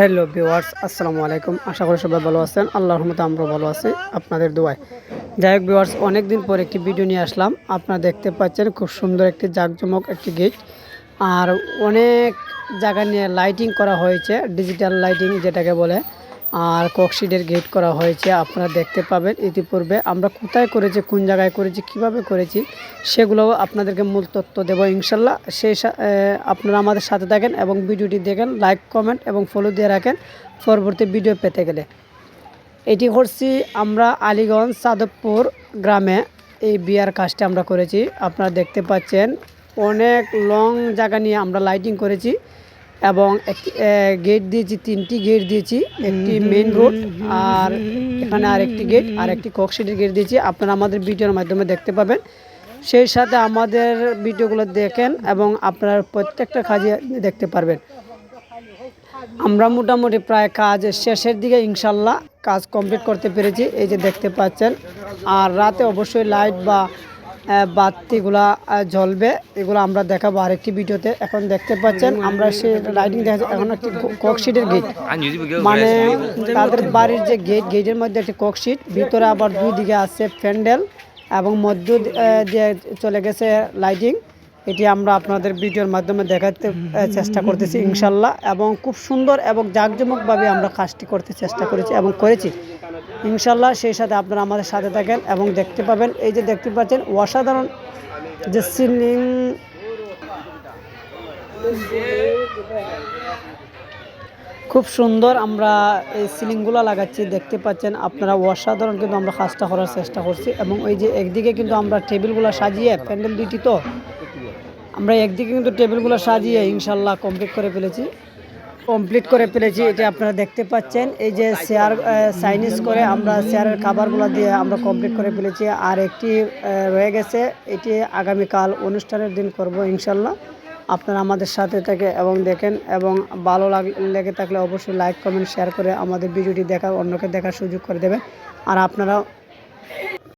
Hello viewers, আসসালামু আলাইকুম। আশা করি সবাই ভালো আছেন। আল্লাহর রহমতে আমরা ভালো আছি আপনাদের দোয়ায়। যাই হোক ভিউয়ার্স, অনেকদিন পর একটি ভিডিও নিয়ে আসলাম। আপনারা দেখতে পাচ্ছেন খুব সুন্দর একটি জাঁকজমক একটি গেট, আর অনেক জায়গা নিয়ে লাইটিং করা হয়েছে, ডিজিটাল লাইটিং যেটাকে বলে। আর ককশিটের গেট করা হয়েছে, আপনারা দেখতে পাবেন। ইতিপূর্বে আমরা কোথায় করেছি, কোন জায়গায় করেছি, কিভাবে করেছি, সেগুলোও আপনাদেরকে মূল তথ্য দেবো ইনশাল্লাহ। আপনারা আমাদের সাথে থাকেন এবং ভিডিওটি দেখেন, লাইক কমেন্ট এবং ফলো দিয়ে রাখেন পরবর্তী ভিডিও পেতে গেলে। এটি করছি আমরা আলীগঞ্জ সাদবপুর গ্রামে। এই বিয়ার কাজটা আমরা করেছি, আপনারা দেখতে পাচ্ছেন। অনেক লং জায়গা নিয়ে আমরা লাইটিং করেছি এবং একটি গেট দিয়েছি, 3টি গেট দিয়েছি। একটি মেইন রোড, আর এখানে আরেকটি গেট, আর একটি ককশিটের গেট দিয়েছি। আপনারা আমাদের ভিডিওর মাধ্যমে দেখতে পাবেন। সেই সাথে আমাদের ভিডিওগুলো দেখেন এবং আপনারা প্রত্যেকটা কাজে দেখতে পারবেন। আমরা মোটামুটি প্রায় কাজ শেষের দিকে ইনশাল্লাহ কাজ কমপ্লিট করতে পেরেছি, এই যে দেখতে পাচ্ছেন। আর রাতে অবশ্যই লাইট বা বাতিগুলা জ্বলবে, এগুলো আমরা দেখাবো আরেকটি ভিডিওতে। এখন দেখতে পাচ্ছেন আমরা সেই লাইটিং দেখা যায়। এখন একটি ককশিটের গেট, মানে তাদের বাড়ির যে গেটের মধ্যে একটি ককশিট, ভিতরে আবার দুই দিকে আছে প্যান্ডেল এবং মধ্য দিয়ে চলে গেছে লাইটিং। এটি আমরা আপনাদের ভিডিওর মাধ্যমে দেখাতে চেষ্টা করতেছি ইনশাল্লাহ, এবং খুব সুন্দর এবং জাঁকজমকভাবে আমরা কাজটি করতে চেষ্টা করেছি এবং করেছি ইনশাল্লাহ। সেই সাথে আপনারা আমাদের সাথে থাকেন এবং দেখতে পাবেন। এই যে দেখতে পাচ্ছেন অসাধারণ যে সিলিং, খুব সুন্দর আমরা এই সিলিংগুলো লাগাচ্ছি, দেখতে পাচ্ছেন আপনারা। অসাধারণ কিন্তু আমরা কাজটা করার চেষ্টা করছি। এবং ওই যে একদিকে কিন্তু আমরা টেবিলগুলো সাজিয়ে, প্যান্ডেল দুইটি তো, আমরা একদিকে কিন্তু টেবিলগুলো সাজিয়ে ইনশাল্লাহ কমপ্লিট করে ফেলেছি। এটি আপনারা দেখতে পাচ্ছেন। এই যে চেয়ার চাইনিজ করে আমরা চেয়ারের কাভারগুলো দিয়ে আমরা কমপ্লিট করে ফেলেছি। আর একটি রয়ে গেছে, এটি আগামীকাল অনুষ্ঠানের দিন করব ইনশাল্লাহ। আপনারা আমাদের সাথে থেকে এবং দেখেন, এবং ভালো লেগে থাকলে অবশ্যই লাইক কমেন্ট শেয়ার করে আমাদের ভিডিওটি দেখার, অন্যকে দেখার সুযোগ করে দেবেন। আর আপনারা